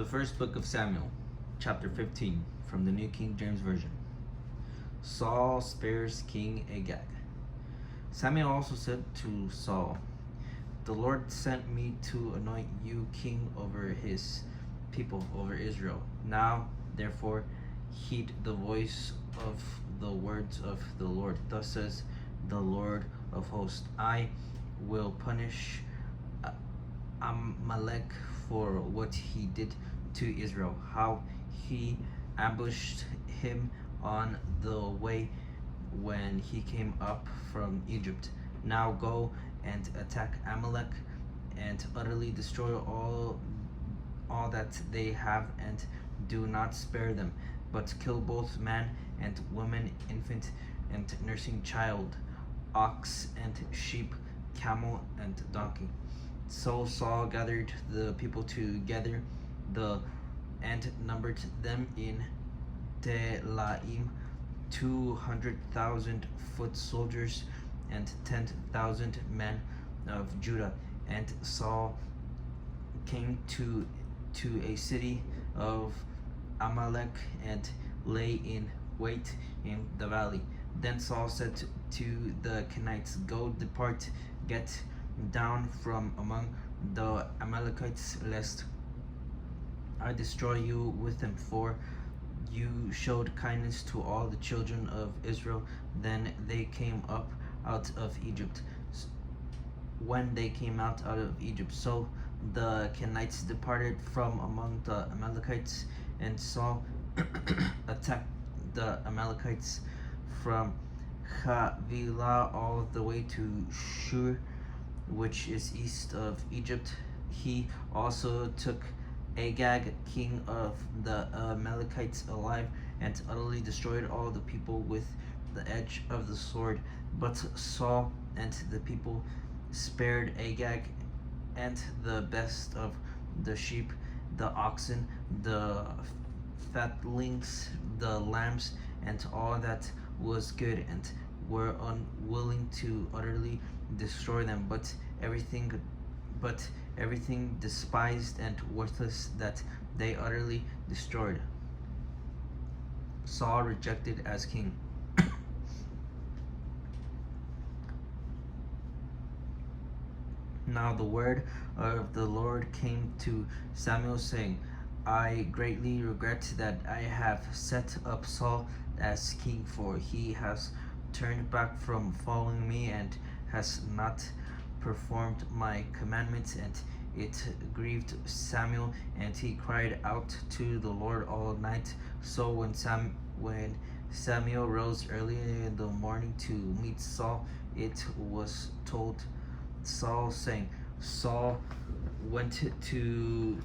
The first book of Samuel, chapter 15, from the New King James Version. Saul spares King Agag. Samuel also said to Saul, "The Lord sent me to anoint you king over his people, over Israel. Now, therefore, heed the voice of the words of the Lord. Thus says the Lord of hosts, I will punish Amalek for what he did to Israel, how he ambushed him on the way when he came up from Egypt. Now go and attack Amalek and utterly destroy all that they have, and do not spare them, but kill both man and woman, infant and nursing child, ox and sheep, camel and donkey." So Saul gathered the people together and numbered them in Telaim 200,000 foot soldiers and 10,000 men of Judah. And Saul came to a city of Amalek and lay in wait in the valley. Then Saul said to the Kenites, "Go, depart, get down from among the Amalekites, lest I destroy you with them, for you showed kindness to all the children of Israel then they came up out of Egypt." When they came out of Egypt, so the Kenites departed from among the Amalekites, and Saul attacked the Amalekites from Havilah all the way to Shur, which is east of Egypt. He also took Agag, king of the Amalekites, alive, and utterly destroyed all the people with the edge of the sword. But Saul and the people spared Agag and the best of the sheep, the oxen, the fatlings, the lambs, and all that was good, and were unwilling to utterly destroy them, but everything despised and worthless that they utterly destroyed. Saul rejected as king. Now the word of the Lord came to Samuel, saying, "I greatly regret that I have set up Saul as king, for he has turned back from following me and has not performed my commandments." And it grieved Samuel, and he cried out to the Lord all night. So when Samuel rose early in the morning to meet Saul, it was told Saul, saying, "Saul went to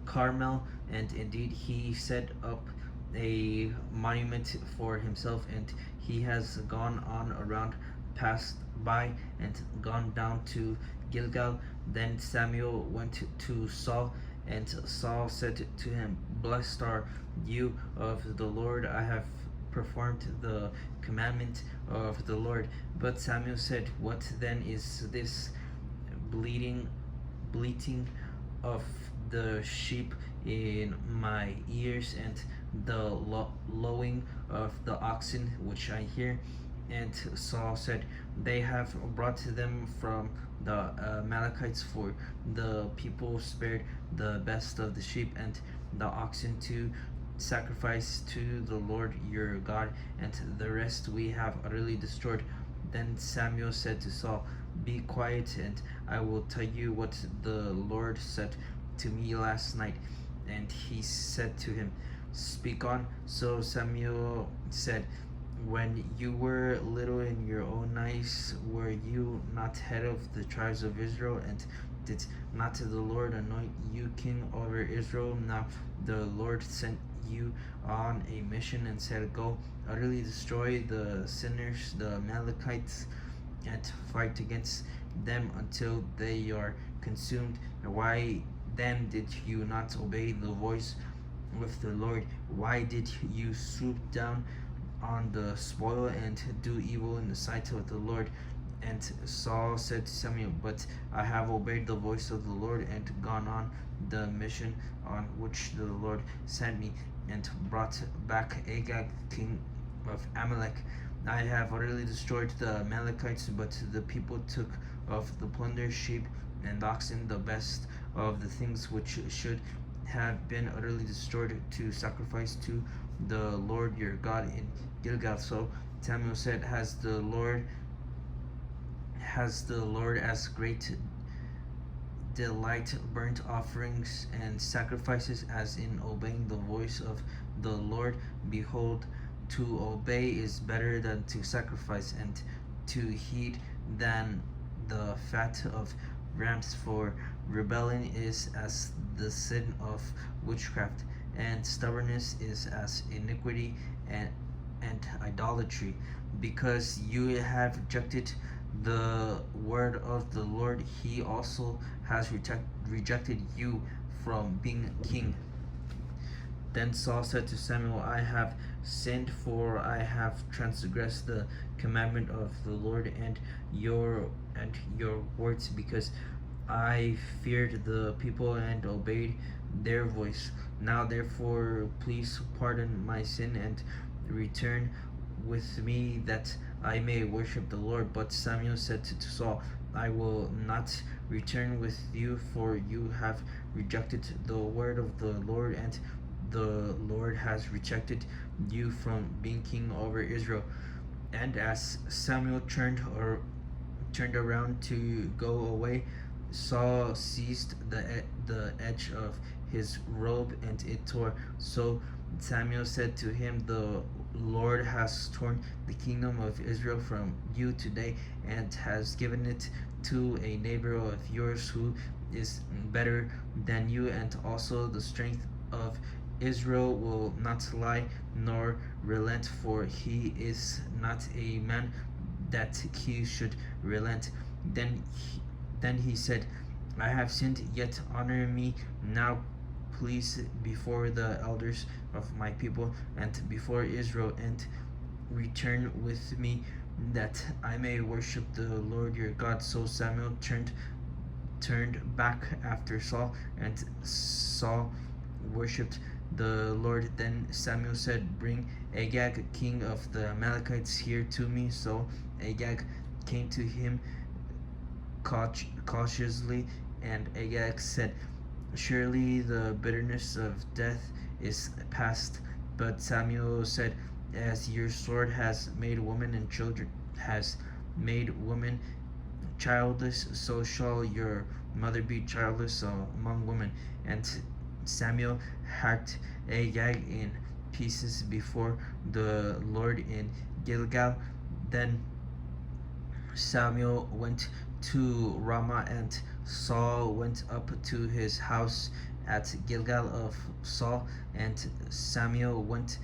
Carmel, and indeed he set up a monument for himself, and he has gone on around, passed by, and gone down to Gilgal." Then Samuel went to Saul, and Saul said to him, "Blessed are you of the Lord. I have performed the commandment of the Lord." But Samuel said, "What then is this bleating of the sheep in my ears, and the lowing of the oxen which I hear?" And Saul said, "They have brought them from the Amalekites, for the people spared the best of the sheep and the oxen to sacrifice to the Lord your God, and the rest we have utterly destroyed." Then Samuel said to Saul, "Be quiet, and I will tell you what the Lord said to me last night." And he said to him, "Speak on." So Samuel said, "When you were little in your own eyes, were you not head of the tribes of Israel? And did not the Lord anoint you king over Israel? Now the Lord sent you on a mission and said, Go, utterly destroy the sinners, the Amalekites, and fight against them until they are consumed. Why then did you not obey the voice of the Lord? Why did you swoop down on the spoil and do evil in the sight of the Lord? And Saul said to Samuel, "But I have obeyed the voice of the Lord and gone on the mission on which the Lord sent me, and brought back Agag, king of Amalek. I have utterly destroyed the Amalekites, but the people took of the plunder, sheep and oxen, the best of the things which should have been utterly destroyed, to sacrifice to the Lord your God in Gilgal." So Samuel said, Has the Lord as great delight burnt offerings and sacrifices as in obeying the voice of the Lord? Behold, to obey is better than to sacrifice, and to heed than the fat of rams. For rebellion is as the sin of witchcraft, and stubbornness is as iniquity and idolatry. Because you have rejected the word of the Lord, he also has rejected you from being king. Then Saul said to Samuel, I have sinned, for I have transgressed the commandment of the Lord your and your words, because I feared the people and obeyed their voice. Now therefore please pardon my sin and return with me, that I may worship the Lord. But Samuel said to Saul, I will not return with you, for you have rejected the word of the Lord, and the Lord has rejected you from being king over Israel. And as Samuel turned around to go away, Saul seized the edge of his robe, and it tore. So Samuel said to him, The Lord has torn the kingdom of Israel from you today, and has given it to a neighbor of yours who is better than you, and also the strength of Israel will not lie nor relent, for he is not a man that he should relent. Then he said, I have sinned, yet honor me now, please, before the elders of my people and before Israel, and return with me, that I may worship the Lord your God. So Samuel turned back after Saul, and Saul worshipped the Lord. Then Samuel said, Bring Agag, king of the Amalekites, here to me. So Agag came to him cautiously, and Agag said, Surely the bitterness of death is past. But Samuel said, As your sword has made women and children, has made women childless, so shall your mother be childless among women. And Samuel hacked Agag in pieces before the Lord in Gilgal. Then Samuel went to Ramah, and Saul went up to his house at Gilgal of Saul, and Samuel went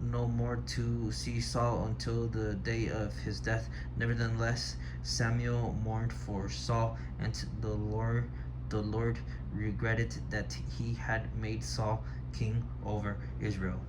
no more to see Saul until the day of his death. Nevertheless, Samuel mourned for Saul, and the Lord regretted that he had made Saul king over Israel.